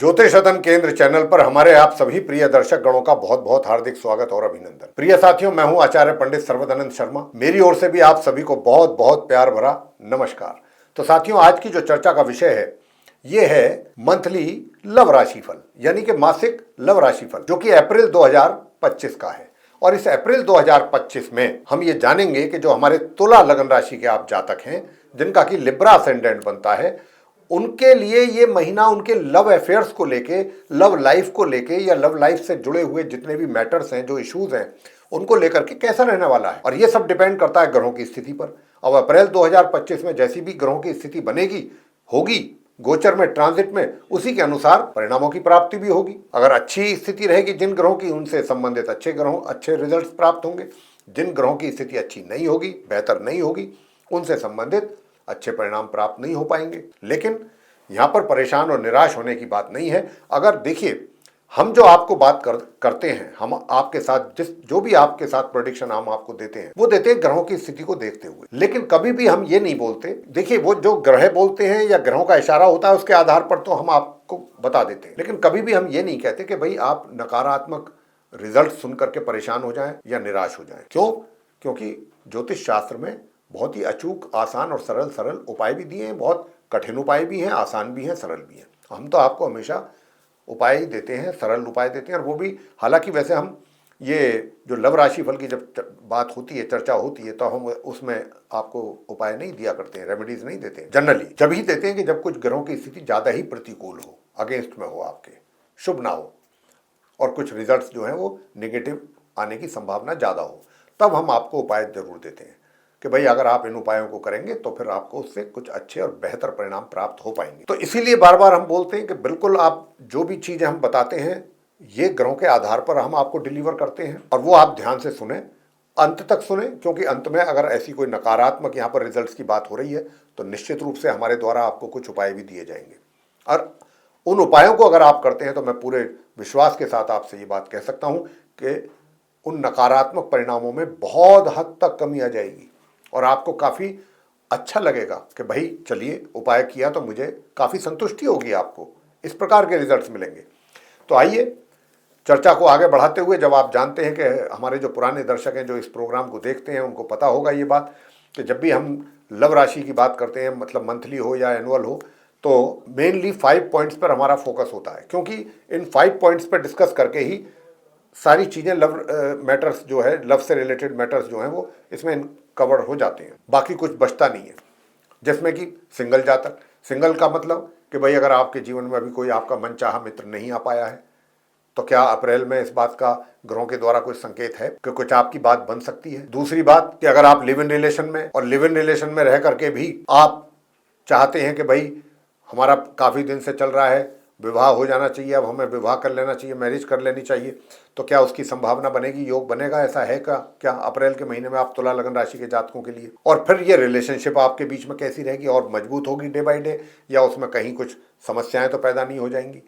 ज्योतिष सदन केंद्र चैनल पर हमारे आप सभी प्रिय दर्शक गणों का बहुत बहुत हार्दिक स्वागत और अभिनंदन। प्रिय साथियों, मैं हूं आचार्य पंडित सर्वदानंद शर्मा। मेरी ओर से भी आप सभी को बहुत बहुत प्यार भरा नमस्कार। तो साथियों, आज की जो चर्चा का विषय है ये है मंथली लव राशिफल, यानी कि मासिक लव राशिफल, जो कि अप्रैल 2025 का है। और इस अप्रैल 2025 में हम ये जानेंगे कि जो हमारे तुला लगन राशि के आप जातक हैं, जिनका कि लिब्रा असेंडेंट बनता है, उनके लिए ये महीना उनके लव अफेयर्स को लेके, लव लाइफ को लेके या लव लाइफ से जुड़े हुए जितने भी मैटर्स हैं, जो इश्यूज हैं, उनको लेकर के कैसा रहने वाला है। और ये सब डिपेंड करता है ग्रहों की स्थिति पर। अब अप्रैल 2025 में जैसी भी ग्रहों की स्थिति बनेगी, होगी गोचर में, ट्रांजिट में, उसी के अनुसार परिणामों की प्राप्ति भी होगी। अगर अच्छी स्थिति रहेगी जिन ग्रहों की, उनसे संबंधित अच्छे रिजल्ट्स प्राप्त होंगे। जिन ग्रहों की स्थिति अच्छी नहीं होगी, बेहतर नहीं होगी, उनसे संबंधित अच्छे परिणाम प्राप्त नहीं हो पाएंगे। लेकिन यहां पर परेशान और निराश होने की बात नहीं है। अगर देखिए, हम जो आपको बात करते हैं, हम आपके साथ जो भी आपके साथ प्रेडिक्शन हम आपको देते हैं, वो देते हैं ग्रहों की स्थिति को देखते हुए। लेकिन कभी भी हम ये नहीं बोलते, देखिए वो जो ग्रह बोलते हैं या ग्रहों का इशारा होता है, उसके आधार पर तो हम आपको बता देते हैं। लेकिन कभी भी हम ये नहीं कहते कि भाई आप नकारात्मक रिजल्ट सुन करके परेशान हो जाएं या निराश हो जाएं। क्यों? क्योंकि ज्योतिष शास्त्र में बहुत ही अचूक, आसान और सरल उपाय भी दिए हैं। बहुत कठिन उपाय भी हैं, आसान भी हैं, सरल भी हैं। हम तो आपको हमेशा उपाय ही देते हैं, सरल उपाय देते हैं। और वो भी, हालांकि वैसे हम ये जो लव राशि फल की जब बात होती है, चर्चा होती है, तो हम उसमें आपको उपाय नहीं दिया करते हैं, रेमेडीज नहीं देते हैं। जनरली जब ही देते हैं कि जब कुछ ग्रहों की स्थिति ज़्यादा ही प्रतिकूल हो, अगेंस्ट में हो, आपके शुभ ना हो, और कुछ रिजल्ट्स जो हैं वो नेगेटिव आने की संभावना ज़्यादा हो, तब हम आपको उपाय जरूर देते हैं कि भाई अगर आप इन उपायों को करेंगे तो फिर आपको उससे कुछ अच्छे और बेहतर परिणाम प्राप्त हो पाएंगे। तो इसीलिए बार बार हम बोलते हैं कि बिल्कुल आप जो भी चीज़ें हम बताते हैं, ये ग्रहों के आधार पर हम आपको डिलीवर करते हैं, और वो आप ध्यान से सुने, अंत तक सुने। क्योंकि अंत में अगर ऐसी कोई नकारात्मक यहाँ पर रिजल्ट्स की बात हो रही है, तो निश्चित रूप से हमारे द्वारा आपको कुछ उपाय भी दिए जाएंगे। और उन उपायों को अगर आप करते हैं तो मैं पूरे विश्वास के साथ आपसे ये बात कह सकता हूँ कि उन नकारात्मक परिणामों में बहुत हद तक कमी आ जाएगी, और आपको काफ़ी अच्छा लगेगा कि भाई चलिए उपाय किया तो मुझे काफ़ी संतुष्टि होगी, आपको इस प्रकार के रिजल्ट्स मिलेंगे। तो आइए चर्चा को आगे बढ़ाते हुए, जब आप जानते हैं कि हमारे जो पुराने दर्शक हैं जो इस प्रोग्राम को देखते हैं, उनको पता होगा ये बात कि जब भी हम लव राशि की बात करते हैं, मतलब मंथली हो या एनुअल हो, तो मेनली 5 पॉइंट्स पर हमारा फोकस होता है। क्योंकि इन 5 पॉइंट्स पर डिस्कस करके ही सारी चीज़ें, लव मैटर्स जो है, लव से रिलेटेड मैटर्स जो हैं, वो इसमें कवर हो जाते हैं। बाकी कुछ बचता नहीं है। जिसमें कि सिंगल जातक, सिंगल का मतलब कि भाई अगर आपके जीवन में अभी कोई आपका मनचाहा मित्र नहीं आ पाया है, तो क्या अप्रैल में इस बात का ग्रहों के द्वारा कुछ संकेत है कि कुछ आपकी बात बन सकती है। दूसरी बात कि अगर आप लिव इन रिलेशन में, और लिव इन रिलेशन में रह करके भी आप चाहते हैं कि भाई हमारा काफ़ी दिन से चल रहा है, विवाह हो जाना चाहिए, अब हमें विवाह कर लेना चाहिए, मैरिज कर लेनी चाहिए, तो क्या उसकी संभावना बनेगी, योग बनेगा? ऐसा है क्या अप्रैल के महीने में आप तुला लगन राशि के जातकों के लिए? और फिर ये रिलेशनशिप आपके बीच में कैसी रहेगी, और मजबूत होगी डे बाय डे, या उसमें कहीं कुछ समस्याएं तो पैदा नहीं हो जाएंगी,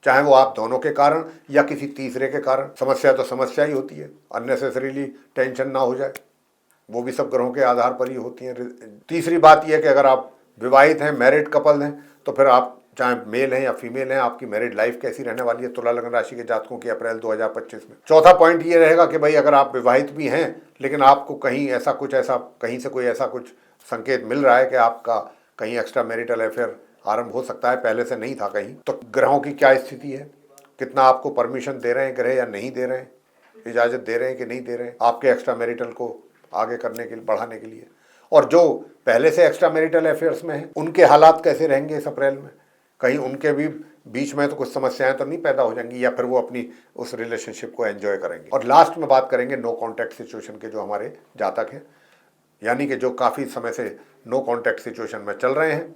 चाहे वो आप दोनों के कारण या किसी तीसरे के कारण। समस्या तो समस्या ही होती है, अननेसेसरीली टेंशन ना हो जाए, वो भी सब ग्रहों के आधार पर ही होती हैं। तीसरी बात यह है कि अगर आप विवाहित हैं, मैरिड कपल हैं, तो फिर आप चाहे मेल हैं या फीमेल हैं, आपकी मैरिड लाइफ कैसी रहने वाली है तुला लगन राशि के जातकों की अप्रैल 2025 में। चौथा पॉइंट ये रहेगा कि भाई अगर आप विवाहित भी हैं, लेकिन आपको कहीं कहीं से कोई ऐसा कुछ संकेत मिल रहा है कि आपका कहीं एक्स्ट्रा मैरिटल अफेयर आरंभ हो सकता है, पहले से नहीं था कहीं, तो ग्रहों की क्या स्थिति है, कितना आपको परमिशन दे रहे हैं ग्रह या नहीं दे रहे हैं, इजाज़त दे रहे हैं कि नहीं दे रहे हैं आपके एक्स्ट्रा मैरिटल को आगे करने के लिए, बढ़ाने के लिए। और जो पहले से एक्स्ट्रा मैरिटल अफेयर्स में हैं, उनके हालात कैसे रहेंगे इस अप्रैल में, कहीं उनके भी बीच में तो कुछ समस्याएं तो नहीं पैदा हो जाएंगी, या फिर वो अपनी उस रिलेशनशिप को एंजॉय करेंगे। और लास्ट में बात करेंगे नो कॉन्टैक्ट सिचुएशन के जो हमारे जातक हैं, यानी कि जो काफ़ी समय से नो कॉन्टैक्ट सिचुएशन में चल रहे हैं,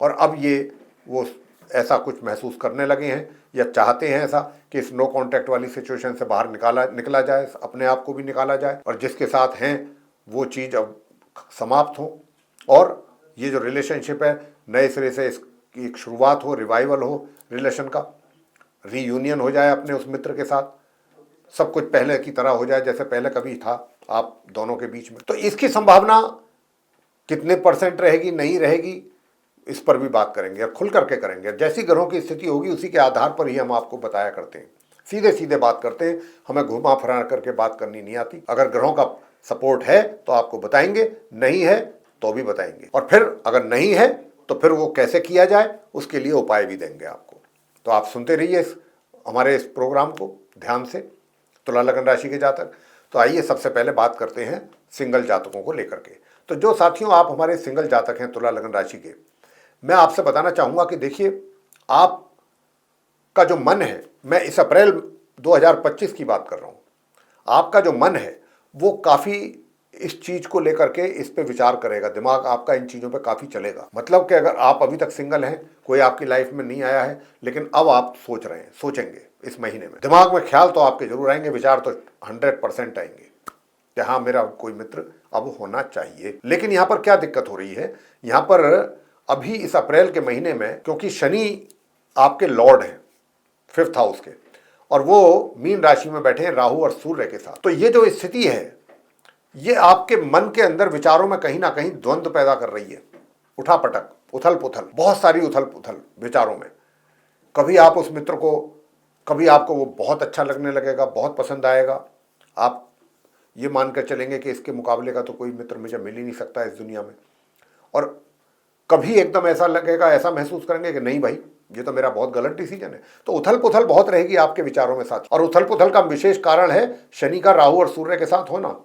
और अब ये वो ऐसा कुछ महसूस करने लगे हैं या चाहते हैं ऐसा कि इस नो कॉन्टैक्ट वाली सिचुएशन से बाहर निकला जाए, अपने आप को भी निकाला जाए, और जिसके साथ हैं वो चीज़ अब समाप्त हो, और ये जो रिलेशनशिप है नए सिरे से कि एक शुरुआत हो, रिवाइवल हो, रिलेशन का रीयूनियन हो जाए अपने उस मित्र के साथ, सब कुछ पहले की तरह हो जाए जैसे पहले कभी था आप दोनों के बीच में। तो इसकी संभावना कितने % रहेगी, नहीं रहेगी, इस पर भी बात करेंगे और खुल करके करेंगे। जैसी ग्रहों की स्थिति होगी उसी के आधार पर ही हम आपको बताया करते हैं, सीधे सीधे बात करते हैं, हमें घुमा फिरा करके बात करनी नहीं आती। अगर ग्रहों का सपोर्ट है तो आपको बताएंगे, नहीं है तो भी बताएंगे, और फिर अगर नहीं है तो फिर वो कैसे किया जाए उसके लिए उपाय भी देंगे आपको। तो आप सुनते रहिए हमारे इस प्रोग्राम को ध्यान से, तुला लगन राशि के जातक। तो आइए सबसे पहले बात करते हैं सिंगल जातकों को लेकर के। तो जो साथियों आप हमारे सिंगल जातक हैं तुला लगन राशि के, मैं आपसे बताना चाहूंगा कि देखिए, आपका जो मन है, मैं इस अप्रैल 2025 की बात कर रहा हूं, आपका जो मन है वो काफी इस चीज को लेकर के इस पे विचार करेगा, दिमाग आपका इन चीजों पे काफी चलेगा। मतलब कि अगर आप अभी तक सिंगल हैं, कोई आपकी लाइफ में नहीं आया है, लेकिन अब आप सोच रहे हैं, सोचेंगे इस महीने में, दिमाग में ख्याल तो आपके जरूर आएंगे, विचार तो 100% आएंगे कि हाँ मेरा कोई मित्र अब होना चाहिए। लेकिन यहां पर क्या दिक्कत हो रही है, यहां पर अभी इस अप्रैल के महीने में, क्योंकि शनि आपके लॉर्ड हैं 5th हाउस के, और वो मीन राशि में बैठे हैं राहु और सूर्य के साथ, तो ये जो स्थिति है ये आपके मन के अंदर विचारों में कहीं ना कहीं द्वंद्व पैदा कर रही है, उठापटक, उथल पुथल, बहुत सारी उथल पुथल विचारों में। कभी आप उस मित्र को, कभी आपको वो बहुत अच्छा लगने लगेगा, बहुत पसंद आएगा, आप ये मानकर चलेंगे कि इसके मुकाबले का तो कोई मित्र मुझे मिल ही नहीं सकता इस दुनिया में, और कभी एकदम ऐसा लगेगा, ऐसा महसूस करेंगे कि नहीं भाई ये तो मेरा बहुत गलत डिसीजन है। तो उथल पुथल बहुत रहेगी आपके विचारों में साथ, और उथल पुथल का विशेष कारण है शनि का राहु और सूर्य के साथ होना,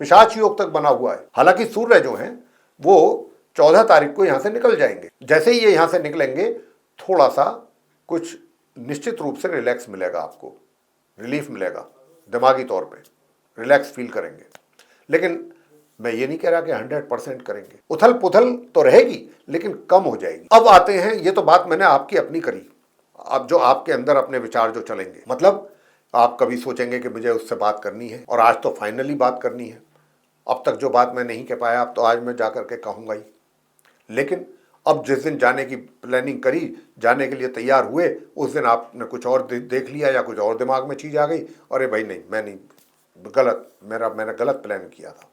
पिशाच योग तक बना हुआ है। हालांकि सूर्य जो हैं वो 14 तारीख को यहां से निकल जाएंगे, जैसे ही ये यहां से निकलेंगे थोड़ा सा कुछ निश्चित रूप से रिलैक्स मिलेगा, आपको रिलीफ मिलेगा, दिमागी तौर पे रिलैक्स फील करेंगे। लेकिन मैं ये नहीं कह रहा कि 100% करेंगे, उथल पुथल तो रहेगी लेकिन कम हो जाएगी। अब आते हैं, ये तो बात मैंने आपकी अपनी करी, अब जो आपके अंदर अपने विचार जो चलेंगे, मतलब आप कभी सोचेंगे कि मुझे उससे बात करनी है और आज तो फाइनली बात करनी है, अब तक जो बात मैं नहीं कह पाया अब तो आज मैं जा करके कहूँगा ही। लेकिन अब जिस दिन जाने की प्लानिंग करी, जाने के लिए तैयार हुए, उस दिन आपने कुछ और देख लिया या कुछ और दिमाग में चीज़ आ गई, अरे भाई नहीं, मैं नहीं, गलत, मैंने गलत प्लान किया था।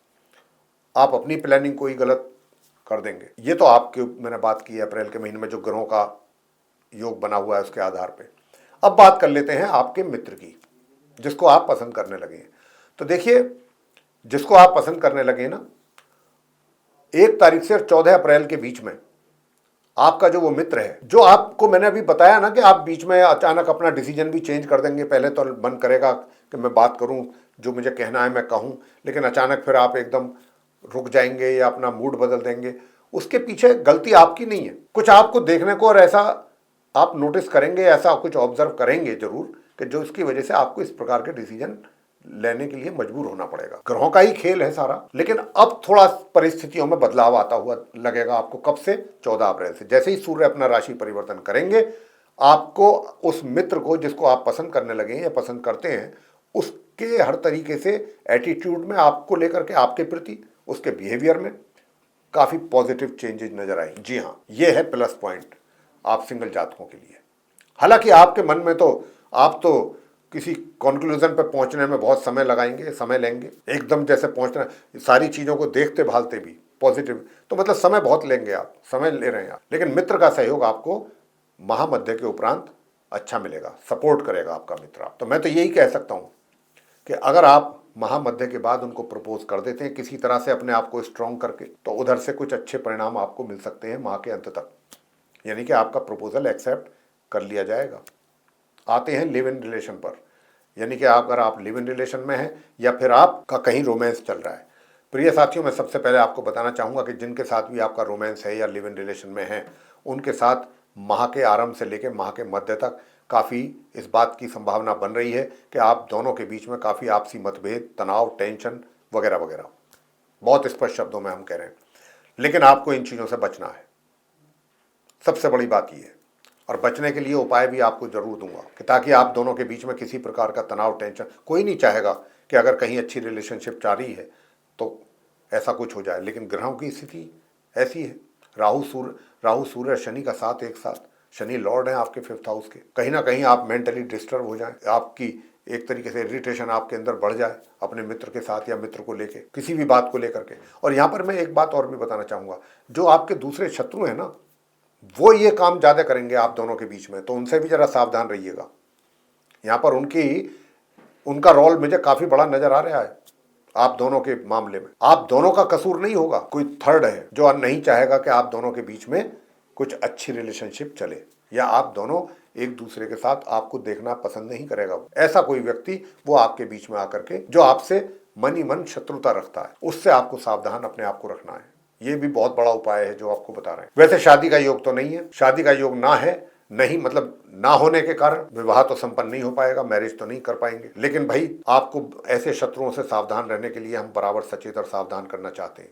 आप अपनी प्लानिंग को ही गलत कर देंगे। ये तो आपके मैंने बात की है अप्रैल के महीने में जो ग्रहों का योग बना हुआ है उसके आधार पे। अब बात कर लेते हैं आपके मित्र की, जिसको आप पसंद करने लगे हैं। तो देखिए, जिसको आप पसंद करने लगे ना, 1 तारीख से 14 अप्रैल के बीच में आपका जो वो मित्र है, जो आपको मैंने अभी बताया ना कि आप बीच में अचानक अपना डिसीजन भी चेंज कर देंगे, पहले तो मन करेगा कि मैं बात करूं, जो मुझे कहना है मैं कहूं, लेकिन अचानक फिर आप एकदम रुक जाएंगे या अपना मूड बदल देंगे। उसके पीछे गलती आपकी नहीं है, कुछ आपको देखने को और ऐसा आप नोटिस करेंगे, ऐसा कुछ ऑब्जर्व करेंगे जरूर कि जो इसकी वजह से आपको इस प्रकार के डिसीजन लेने के लिए मजबूर होना पड़ेगा। ग्रहों का ही खेल है सारा, लेकिन अब थोड़ा परिस्थितियों में बदलाव आता हुआ लगेगा आपको। कब से? 14 अप्रैल से। जैसे ही सूर्य अपना राशि परिवर्तन करेंगे, आपको उस मित्र को जिसको आप पसंद करने लगे हैं या पसंद करते हैं, उसके हर तरीके से एटीट्यूड में, आपको लेकर के, आपके प्रति, उसके बिहेवियर में काफी पॉजिटिव चेंजेस नजर आए। जी हाँ, ये है प्लस पॉइंट आप सिंगल जातकों के लिए। हालांकि आपके मन में तो आप तो किसी कंक्लूजन पर पहुंचने में बहुत समय लगाएंगे, समय लेंगे, एकदम जैसे पहुंचना, सारी चीजों को देखते भालते भी पॉजिटिव, तो मतलब समय बहुत लेंगे, आप समय ले रहे हैं आप। लेकिन मित्र का सहयोग आपको महामध्य के उपरांत अच्छा मिलेगा, सपोर्ट करेगा आपका मित्र। आप तो मैं तो यही कह सकता हूं कि अगर आप महामध्य के बाद उनको प्रपोज कर देते हैं किसी तरह से अपने आप को स्ट्रांग करके, तो उधर से कुछ अच्छे परिणाम आपको मिल सकते हैं माह के अंत तक, यानी कि आपका प्रपोजल एक्सेप्ट कर लिया जाएगा। आते हैं लिव इन रिलेशन पर, यानी कि अगर आप लिव इन रिलेशन में हैं या फिर आपका कहीं रोमांस चल रहा है। प्रिय साथियों, मैं सबसे पहले आपको बताना चाहूँगा कि जिनके साथ भी आपका रोमांस है या लिव इन रिलेशन में है, उनके साथ माह के आरंभ से लेकर माह के मध्य तक काफ़ी इस बात की संभावना बन रही है कि आप दोनों के बीच में काफ़ी आपसी मतभेद, तनाव, टेंशन वगैरह वगैरह, बहुत स्पष्ट शब्दों में हम कह रहे हैं। लेकिन आपको इन चीज़ों से बचना है, सबसे बड़ी बात यह है। और बचने के लिए उपाय भी आपको जरूर दूंगा कि ताकि आप दोनों के बीच में किसी प्रकार का तनाव, टेंशन, कोई नहीं चाहेगा कि अगर कहीं अच्छी रिलेशनशिप जारी है तो ऐसा कुछ हो जाए। लेकिन ग्रहों की स्थिति ऐसी है, राहु सूर्य शनि का साथ एक साथ, शनि लॉर्ड है आपके 5th हाउस के, कहीं ना कहीं आप मेंटली डिस्टर्ब हो जाएं, आपकी एक तरीके से इरिटेशन आपके अंदर बढ़ जाए अपने मित्र के साथ या मित्र को लेके, किसी भी बात को लेकर के। और यहाँ पर मैं एक बात और भी बताना चाहूँगा, जो आपके दूसरे शत्रु हैं ना, वो ये काम ज़्यादा करेंगे आप दोनों के बीच में, तो उनसे भी ज़रा सावधान रहिएगा। यहाँ पर उनका रोल मुझे काफ़ी बड़ा नज़र आ रहा है आप दोनों के मामले में। आप दोनों का कसूर नहीं होगा, कोई थर्ड है जो नहीं चाहेगा कि आप दोनों के बीच में कुछ अच्छी रिलेशनशिप चले, या आप दोनों एक दूसरे के साथ आपको देखना पसंद नहीं करेगा। ऐसा कोई व्यक्ति वो आपके बीच में आकर के जो आपसे मन ही मन शत्रुता रखता है, उससे आपको सावधान अपने आप को रखना है। ये भी बहुत बड़ा उपाय है जो आपको बता रहे हैं। वैसे शादी का योग तो नहीं है, शादी का योग ना है, नहीं मतलब ना होने के कारण विवाह तो संपन्न नहीं हो पाएगा, मैरिज तो नहीं कर पाएंगे। लेकिन भाई आपको ऐसे शत्रुओं से सावधान रहने के लिए हम बराबर सचेत और सावधान करना चाहते हैं।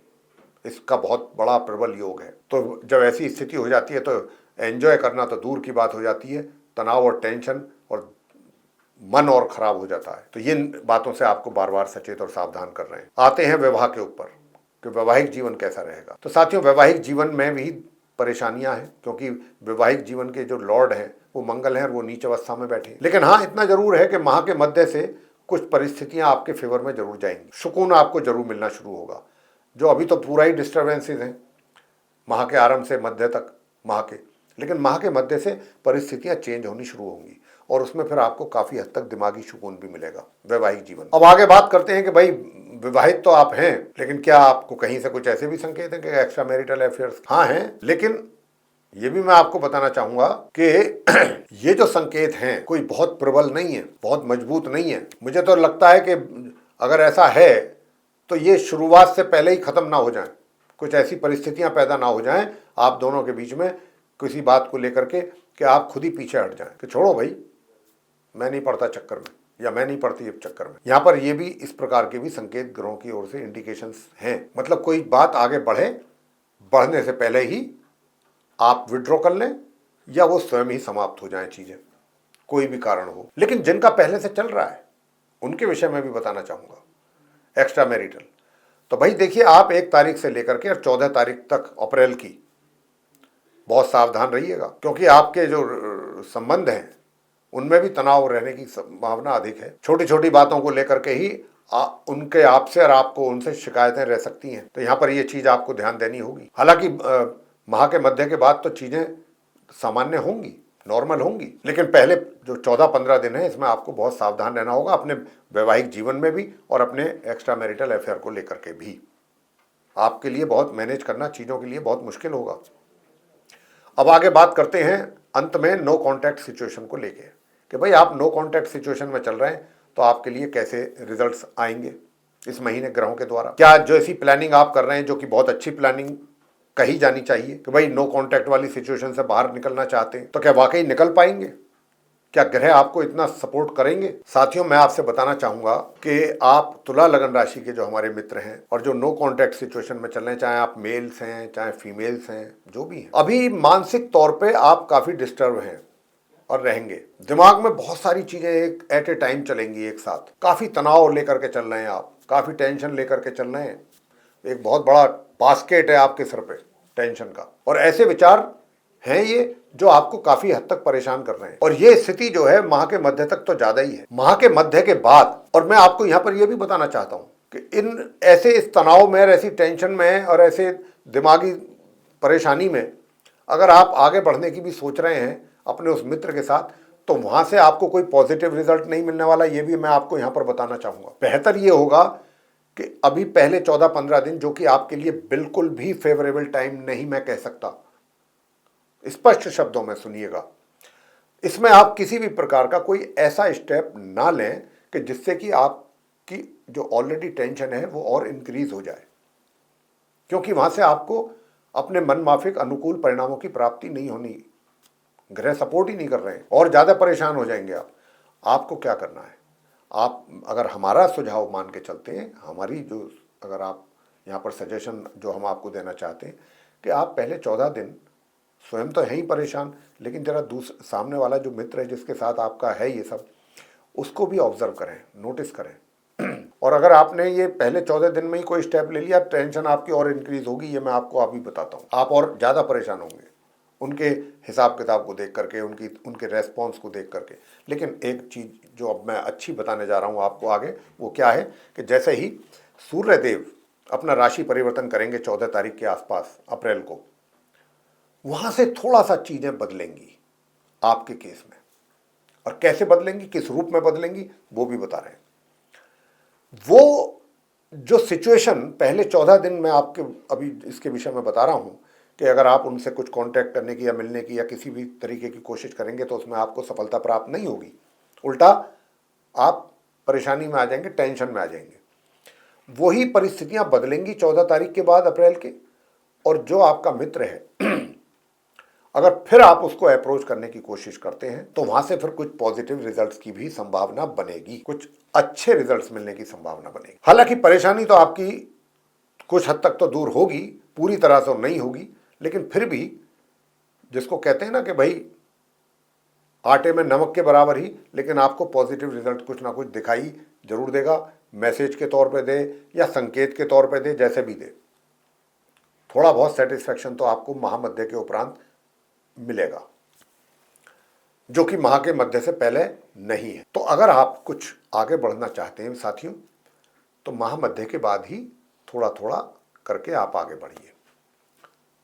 इसका बहुत बड़ा प्रबल योग है। तो जब ऐसी स्थिति हो जाती है तो एंजॉय करना तो दूर की बात हो जाती है, तनाव और टेंशन और मन और खराब हो जाता है। तो इन बातों से आपको बार बार सचेत और सावधान कर रहे हैं। आते हैं विवाह के ऊपर कि वैवाहिक जीवन कैसा रहेगा। तो साथियों, वैवाहिक जीवन में भी परेशानियां हैं, क्योंकि वैवाहिक जीवन के जो लॉर्ड हैं वो मंगल हैं और वो नीच अवस्था में बैठे हैं। लेकिन हाँ, इतना जरूर है कि माह के मध्य से कुछ परिस्थितियां आपके फेवर में जरूर जाएंगी, सुकून आपको जरूर मिलना शुरू होगा। जो अभी तो पूरा ही डिस्टर्बेंसेज हैं माह के आरंभ से मध्य तक माह के, लेकिन माह के मध्य से परिस्थितियां चेंज होनी शुरू होंगी और उसमें फिर आपको काफी हद तक दिमागी सुकून भी मिलेगा वैवाहिक जीवन। अब आगे बात करते हैं कि भाई विवाहित तो आप हैं, लेकिन क्या आपको कहीं से कुछ ऐसे भी संकेत हैं कि एक्स्ट्रा मैरिटल अफेयर्स? हाँ हैं, लेकिन ये भी मैं आपको बताना चाहूंगा कि ये जो संकेत हैं कोई बहुत प्रबल नहीं है, बहुत मजबूत नहीं है। मुझे तो लगता है कि अगर ऐसा है तो ये शुरुआत से पहले ही खत्म ना हो जाए, कुछ ऐसी परिस्थितियां पैदा ना हो जाएं आप दोनों के बीच में किसी बात को लेकर के कि आप खुद ही पीछे हट जाएं कि छोड़ो भाई, मैं नहीं पड़ता चक्कर में, या मैं नहीं पड़ती अब चक्कर में। यहाँ पर ये भी इस प्रकार के भी संकेत ग्रहों की ओर से इंडिकेशंस हैं। मतलब कोई बात आगे बढ़ने से पहले ही आप विड्रॉ कर लें या वो स्वयं ही समाप्त हो जाएं चीजें, कोई भी कारण हो। लेकिन जिनका पहले से चल रहा है उनके विषय में भी बताना चाहूंगा एक्स्ट्रा मैरिटल। तो भाई देखिए, आप 1 तारीख से लेकर के और 14 तारीख तक अप्रैल की बहुत सावधान रहिएगा, क्योंकि आपके जो संबंध हैं उनमें भी तनाव रहने की संभावना अधिक है। छोटी छोटी बातों को लेकर के ही उनके आपसे और आपको उनसे शिकायतें रह सकती हैं। तो यहाँ पर ये चीज आपको ध्यान देनी होगी। हालांकि माह के मध्य के बाद तो चीजें सामान्य होंगी, नॉर्मल होंगी, लेकिन पहले जो 14-15 दिन है इसमें आपको बहुत सावधान रहना होगा, अपने वैवाहिक जीवन में भी और अपने एक्स्ट्रा मैरिटल अफेयर को लेकर के भी। आपके लिए बहुत मैनेज करना चीजों के लिए बहुत मुश्किल होगा। अब आगे बात करते हैं अंत में नो कॉन्टैक्ट सिचुएशन को लेके कि भाई आप नो कॉन्टैक्ट सिचुएशन में चल रहे हैं तो आपके लिए कैसे रिजल्ट्स आएंगे इस महीने ग्रहों के द्वारा। क्या जो ऐसी प्लानिंग आप कर रहे हैं जो कि बहुत अच्छी प्लानिंग कही जानी चाहिए कि भाई नो कॉन्टैक्ट वाली सिचुएशन से बाहर निकलना चाहते हैं, तो क्या वाकई निकल पाएंगे? क्या ग्रह आपको इतना सपोर्ट करेंगे? साथियों, मैं आपसे बताना चाहूंगा कि आप तुला लगन राशि के जो हमारे मित्र हैं और जो नो कॉन्टैक्ट सिचुएशन में चल रहे हैं, चाहे आप मेल्स हैं चाहे फीमेल्स हैं, जो भी हैं, अभी मानसिक तौर पे आप काफी डिस्टर्ब हैं और रहेंगे। दिमाग में बहुत सारी चीजें एक एट ए टाइम चलेंगी एक साथ। काफी तनाव लेकर के चल रहे हैं आप, काफी टेंशन लेकर के चल रहे हैं। एक बहुत बड़ा बास्केट है आपके सर पे टेंशन का, और ऐसे विचार हैं ये जो आपको काफी हद तक परेशान कर रहे हैं। और ये स्थिति जो है माह के मध्य तक तो ज्यादा ही है। माह के मध्य के बाद, और मैं आपको यहाँ पर यह भी बताना चाहता हूँ कि इन ऐसे इस तनाव में, ऐसी टेंशन में और ऐसे दिमागी परेशानी में अगर आप आगे बढ़ने की भी सोच रहे हैं अपने उस मित्र के साथ, तो वहां से आपको कोई पॉजिटिव रिजल्ट नहीं मिलने वाला। ये भी मैं आपको यहाँ पर बताना चाहूंगा। बेहतर ये होगा कि अभी पहले 14-15 दिन, जो कि आपके लिए बिल्कुल भी फेवरेबल टाइम नहीं मैं कह सकता, स्पष्ट शब्दों में सुनिएगा, इसमें आप किसी भी प्रकार का कोई ऐसा स्टेप ना लें कि जिससे कि आपकी जो ऑलरेडी टेंशन है वो और इंक्रीज हो जाए, क्योंकि वहां से आपको अपने मन माफिक अनुकूल परिणामों की प्राप्ति नहीं होनी। ग्रह सपोर्ट ही नहीं कर रहे हैं और ज्यादा परेशान हो जाएंगे आप। आपको क्या करना है, आप अगर हमारा सुझाव मान के चलते हैं, हमारी जो अगर आप यहाँ पर सजेशन जो हम आपको देना चाहते हैं कि आप पहले 14 दिन स्वयं तो है ही परेशान, लेकिन जरा सामने वाला जो मित्र है जिसके साथ आपका है ये सब, उसको भी ऑब्जर्व करें, नोटिस करें। और अगर आपने ये पहले 14 दिन में ही कोई स्टेप ले लिया, टेंशन आपकी और इंक्रीज होगी, ये मैं आपको अभी बताता हूँ। आप और ज़्यादा परेशान होंगे उनके हिसाब किताब को देख करके, उनके रेस्पॉन्स को देख करके। लेकिन एक चीज़ जो अब मैं अच्छी बताने जा रहा हूँ आपको आगे, वो क्या है कि जैसे ही सूर्यदेव अपना राशि परिवर्तन करेंगे 14 तारीख के आसपास अप्रैल को, वहां से थोड़ा सा चीजें बदलेंगी आपके केस में। और कैसे बदलेंगी, किस रूप में बदलेंगी, वो भी बता रहे हैं। वो जो सिचुएशन पहले 14 दिन में आपके अभी इसके विषय में बता रहा हूं कि अगर आप उनसे कुछ कांटेक्ट करने की या मिलने की या किसी भी तरीके की कोशिश करेंगे तो उसमें आपको सफलता प्राप्त नहीं होगी, उल्टा आप परेशानी में आ जाएंगे, टेंशन में आ जाएंगे। वही परिस्थितियां बदलेंगी 14 तारीख के बाद, अप्रैल के। और जो आपका मित्र है अगर फिर आप उसको अप्रोच करने की कोशिश करते हैं तो वहां से फिर कुछ पॉजिटिव रिजल्ट्स की भी संभावना बनेगी, कुछ अच्छे रिजल्ट्स मिलने की संभावना बनेगी। हालांकि परेशानी तो आपकी कुछ हद तक तो दूर होगी, पूरी तरह से नहीं होगी, लेकिन फिर भी जिसको कहते हैं ना कि भाई आटे में नमक के बराबर ही, लेकिन आपको पॉजिटिव रिजल्ट कुछ ना कुछ दिखाई जरूर देगा। मैसेज के तौर पे दे या संकेत के तौर पे दे, जैसे भी दे, थोड़ा बहुत सेटिस्फेक्शन तो आपको महामध्य के उपरांत मिलेगा, जो कि माह के मध्य से पहले नहीं है। तो अगर आप कुछ आगे बढ़ना चाहते हैं साथियों, तो माह मध्य के बाद ही थोड़ा थोड़ा करके आप आगे बढ़िए।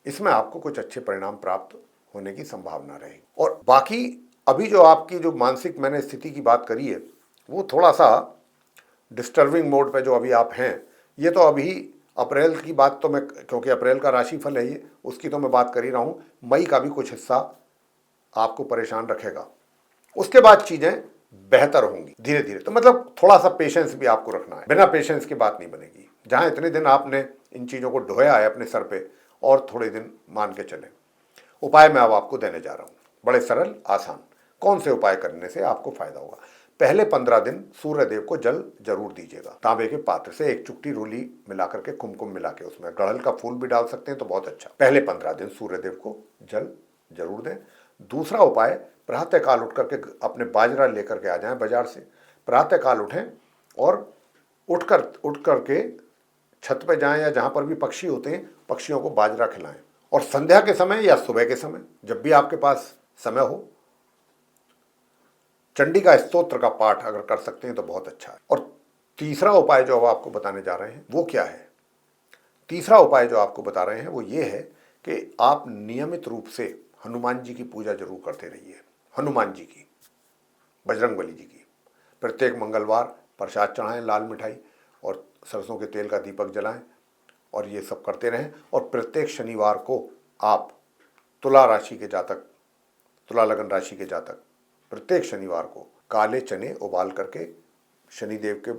इसमें आपको कुछ अच्छे परिणाम प्राप्त होने की संभावना रहेगी। और बाकी अभी जो आपकी जो मानसिक मैंने स्थिति की बात करी है, वो थोड़ा सा डिस्टर्बिंग मोड पे जो अभी आप हैं, ये तो अभी अप्रैल की बात तो मैं, क्योंकि अप्रैल का राशिफल है ये, उसकी तो मैं बात कर ही रहा हूँ। मई का भी कुछ हिस्सा आपको परेशान रखेगा, उसके बाद चीजें बेहतर होंगी धीरे धीरे। तो मतलब थोड़ा सा पेशेंस भी आपको रखना है, बिना पेशेंस की बात नहीं बनेगी। जहां इतने दिन आपने इन चीजों को ढोया है अपने सर पे, और थोड़े दिन मान के चले। उपाय मैं अब आपको देने जा रहा हूं, बड़े सरल आसान। कौन से उपाय करने से आपको फायदा होगा? पहले 15 दिन सूर्य देव को जल जरूर दीजिएगा। तांबे के पात्र से एक चुटकी रोली मिलाकर के, कुमकुम मिला के, उसमें गड़हल का फूल भी डाल सकते हैं तो बहुत अच्छा। पहले 15 दिन सूर्य देव को जल जरूर दें। दूसरा उपाय, प्रातःकाल उठ करके अपने बाजरा लेकर के आ जाएं बाजार से। प्रातःकाल उठें और उठ करके छत पे जाएं या जहां पर भी पक्षी होते हैं, पक्षियों को बाजरा खिलाएं। और संध्या के समय या सुबह के समय, जब भी आपके पास समय हो, चंडी का स्तोत्र का पाठ अगर कर सकते हैं तो बहुत अच्छा है। और तीसरा उपाय जो अब आपको बताने जा रहे हैं वो क्या है? तीसरा उपाय जो आपको बता रहे हैं वो ये है कि आप नियमित रूप से हनुमान जी की पूजा जरूर करते रहिए। हनुमान जी की, बजरंगबली जी की। प्रत्येक मंगलवार प्रसाद चढ़ाएं, लाल मिठाई और सरसों के तेल का दीपक जलाएं, और ये सब करते रहें। और प्रत्येक शनिवार को आप तुला राशि के जातक, तुला लगन राशि के जातक, प्रत्येक शनिवार को काले चने उबाल करके शनिदेव के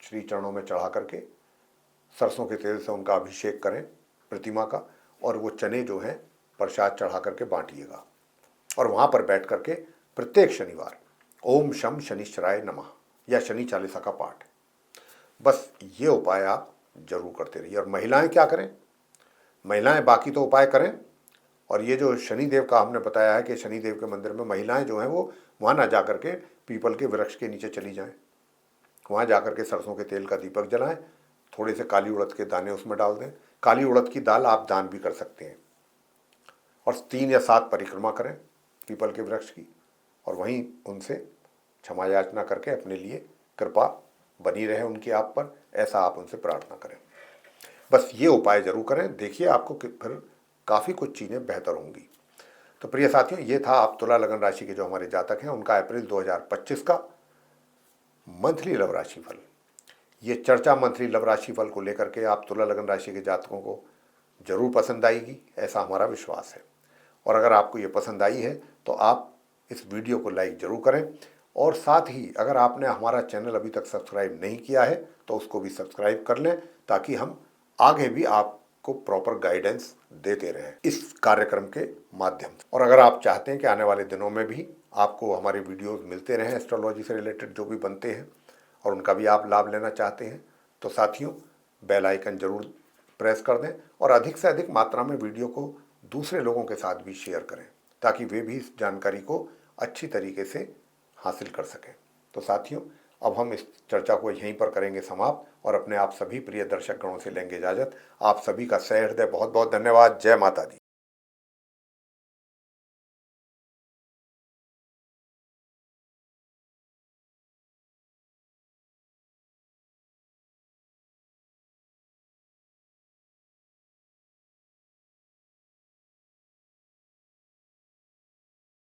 श्री चरणों में चढ़ा करके सरसों के तेल से उनका अभिषेक करें, प्रतिमा का। और वो चने जो हैं प्रसाद चढ़ा करके बांटिएगा। और वहाँ पर बैठ करके प्रत्येक शनिवार ओम शम शनिश्चराय नमः या शनि चालीसा का पाठ, बस ये उपाय आप जरूर करते रहिए। और महिलाएं क्या करें? महिलाएं बाकी तो उपाय करें, और ये जो शनिदेव का हमने बताया है कि शनिदेव के मंदिर में महिलाएं जो हैं वो वहाँ ना जा करके पीपल के वृक्ष के नीचे चली जाएं, वहाँ जा करके सरसों के तेल का दीपक जलाएं, थोड़े से काली उड़द के दाने उसमें डाल दें। काली उड़द की दाल आप दान भी कर सकते हैं। और 3 या 7 परिक्रमा करें पीपल के वृक्ष की, और वहीं उनसे क्षमा याचना करके अपने लिए कृपा बनी रहे उनकी आप पर, ऐसा आप उनसे प्रार्थना करें। बस ये उपाय जरूर करें, देखिए आपको फिर काफ़ी कुछ चीज़ें बेहतर होंगी। तो प्रिय साथियों, ये था आप तुला लगन राशि के जो हमारे जातक हैं उनका अप्रैल 2025 का मंथली लव राशिफल। ये चर्चा मंथली लव राशिफल को लेकर के आप तुला लगन राशि के जातकों को जरूर पसंद आएगी, ऐसा हमारा विश्वास है। और अगर आपको ये पसंद आई है तो आप इस वीडियो को लाइक जरूर करें, और साथ ही अगर आपने हमारा चैनल अभी तक सब्सक्राइब नहीं किया है तो उसको भी सब्सक्राइब कर लें, ताकि हम आगे भी आपको प्रॉपर गाइडेंस देते रहें इस कार्यक्रम के माध्यम से। और अगर आप चाहते हैं कि आने वाले दिनों में भी आपको हमारे वीडियोस मिलते रहें एस्ट्रोलॉजी से रिलेटेड जो भी बनते हैं, और उनका भी आप लाभ लेना चाहते हैं, तो साथियों बेल आइकन जरूर प्रेस कर दें, और अधिक से अधिक मात्रा में वीडियो को दूसरे लोगों के साथ भी शेयर करें, ताकि वे भी इस जानकारी को अच्छी तरीके से हासिल कर सकें। तो साथियों, अब हम इस चर्चा को यहीं पर करेंगे समाप्त, और अपने आप सभी प्रिय दर्शक गणों से लेंगे इजाजत। आप सभी का सहृदय बहुत बहुत धन्यवाद। जय माता दी।